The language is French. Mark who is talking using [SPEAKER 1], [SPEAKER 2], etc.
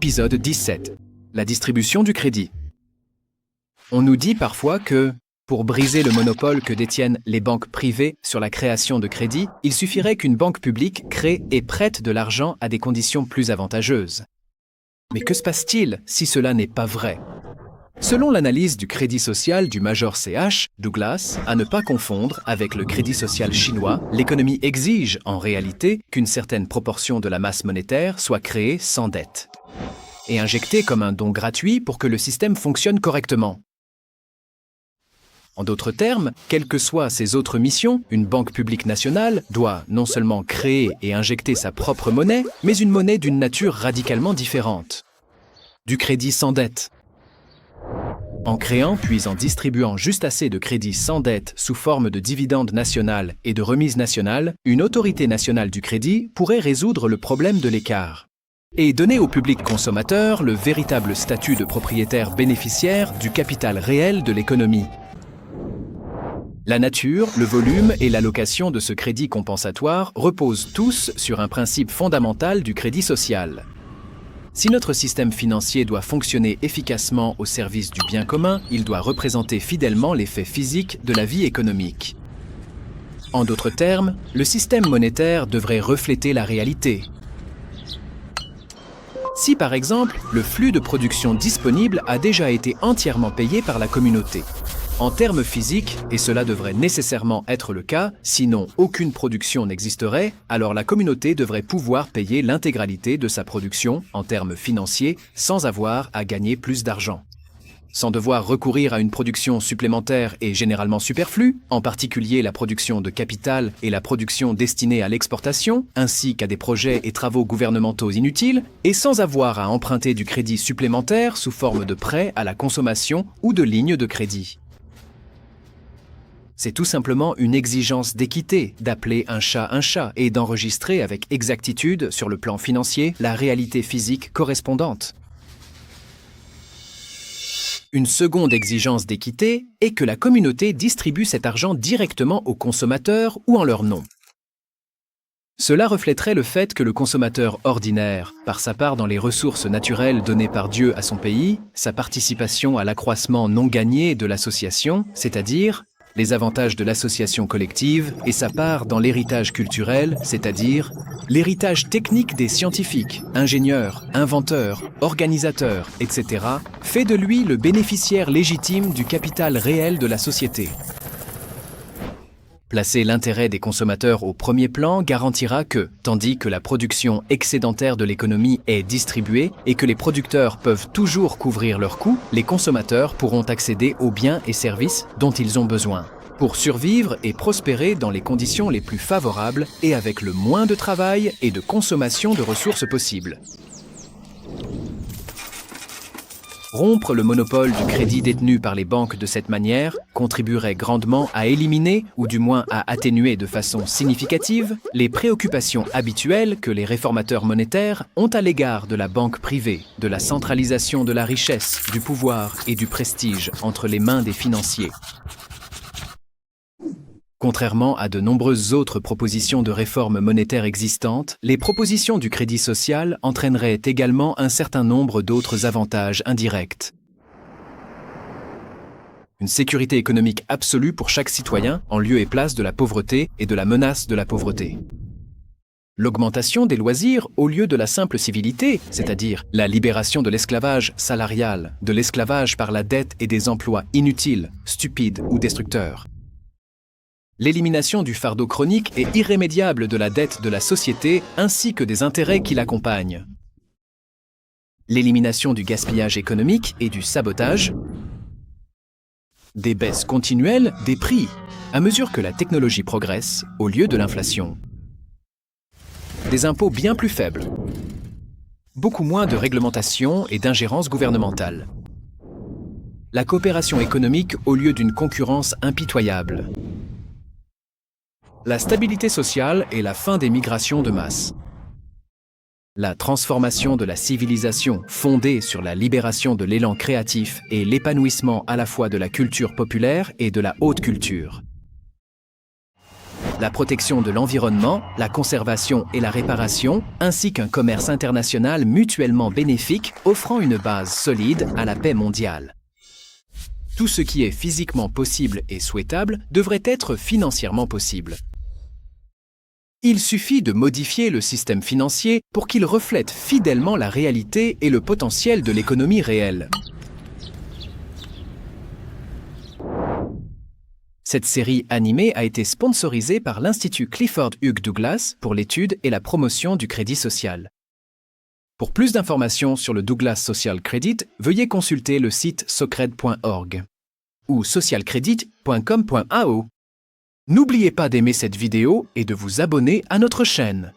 [SPEAKER 1] Épisode 17. La distribution du crédit. On nous dit parfois que, pour briser le monopole que détiennent les banques privées sur la création de crédit, il suffirait qu'une banque publique crée et prête de l'argent à des conditions plus avantageuses. Mais que se passe-t-il si cela n'est pas vrai? Selon l'analyse du crédit social du Major CH, Douglas, à ne pas confondre avec le crédit social chinois, l'économie exige en réalité qu'une certaine proportion de la masse monétaire soit créée sans dette et injectée comme un don gratuit pour que le système fonctionne correctement. En d'autres termes, quelles que soient ses autres missions, une banque publique nationale doit non seulement créer et injecter sa propre monnaie, mais une monnaie d'une nature radicalement différente. Du crédit sans dette. En créant puis en distribuant juste assez de crédits sans dette sous forme de dividendes nationales et de remises nationales, une autorité nationale du crédit pourrait résoudre le problème de l'écart et donner au public consommateur le véritable statut de propriétaire bénéficiaire du capital réel de l'économie. La nature, le volume et l'allocation de ce crédit compensatoire reposent tous sur un principe fondamental du crédit social. Si notre système financier doit fonctionner efficacement au service du bien commun, il doit représenter fidèlement les faits physiques de la vie économique. En d'autres termes, le système monétaire devrait refléter la réalité. Si par exemple, le flux de production disponible a déjà été entièrement payé par la communauté, en termes physiques, et cela devrait nécessairement être le cas, sinon aucune production n'existerait, alors la communauté devrait pouvoir payer l'intégralité de sa production, en termes financiers, sans avoir à gagner plus d'argent. Sans devoir recourir à une production supplémentaire et généralement superflue, en particulier la production de capital et la production destinée à l'exportation, ainsi qu'à des projets et travaux gouvernementaux inutiles, et sans avoir à emprunter du crédit supplémentaire sous forme de prêts à la consommation ou de lignes de crédit. C'est tout simplement une exigence d'équité d'appeler un chat et d'enregistrer avec exactitude sur le plan financier la réalité physique correspondante. Une seconde exigence d'équité est que la communauté distribue cet argent directement aux consommateurs ou en leur nom. Cela reflèterait le fait que le consommateur ordinaire, par sa part dans les ressources naturelles données par Dieu à son pays, sa participation à l'accroissement non gagné de l'association, c'est-à-dire les avantages de l'association collective et sa part dans l'héritage culturel, c'est-à-dire l'héritage technique des scientifiques, ingénieurs, inventeurs, organisateurs, etc., fait de lui le bénéficiaire légitime du capital réel de la société. Placer l'intérêt des consommateurs au premier plan garantira que, tandis que la production excédentaire de l'économie est distribuée et que les producteurs peuvent toujours couvrir leurs coûts, les consommateurs pourront accéder aux biens et services dont ils ont besoin, pour survivre et prospérer dans les conditions les plus favorables et avec le moins de travail et de consommation de ressources possibles. Rompre le monopole du crédit détenu par les banques de cette manière contribuerait grandement à éliminer, ou du moins à atténuer de façon significative, les préoccupations habituelles que les réformateurs monétaires ont à l'égard de la banque privée, de la centralisation de la richesse, du pouvoir et du prestige entre les mains des financiers. Contrairement à de nombreuses autres propositions de réforme monétaire existantes, les propositions du crédit social entraîneraient également un certain nombre d'autres avantages indirects. Une sécurité économique absolue pour chaque citoyen en lieu et place de la pauvreté et de la menace de la pauvreté. L'augmentation des loisirs au lieu de la simple civilité, c'est-à-dire la libération de l'esclavage salarial, de l'esclavage par la dette et des emplois inutiles, stupides ou destructeurs. L'élimination du fardeau chronique et irrémédiable de la dette de la société ainsi que des intérêts qui l'accompagnent. L'élimination du gaspillage économique et du sabotage. Des baisses continuelles des prix à mesure que la technologie progresse au lieu de l'inflation. Des impôts bien plus faibles. Beaucoup moins de réglementation et d'ingérence gouvernementale. La coopération économique au lieu d'une concurrence impitoyable. La stabilité sociale et la fin des migrations de masse. La transformation de la civilisation fondée sur la libération de l'élan créatif et l'épanouissement à la fois de la culture populaire et de la haute culture. la protection de l'environnement, la conservation et la réparation, ainsi qu'un commerce international mutuellement bénéfique offrant une base solide à la paix mondiale. Tout ce qui est physiquement possible et souhaitable devrait être financièrement possible. Il suffit de modifier le système financier pour qu'il reflète fidèlement la réalité et le potentiel de l'économie réelle. Cette série animée a été sponsorisée par l'Institut Clifford Hugh Douglas pour l'étude et la promotion du crédit social. Pour plus d'informations sur le Douglas Social Credit, veuillez consulter le site socred.org ou socialcredit.com.ao. N'oubliez pas d'aimer cette vidéo et de vous abonner à notre chaîne.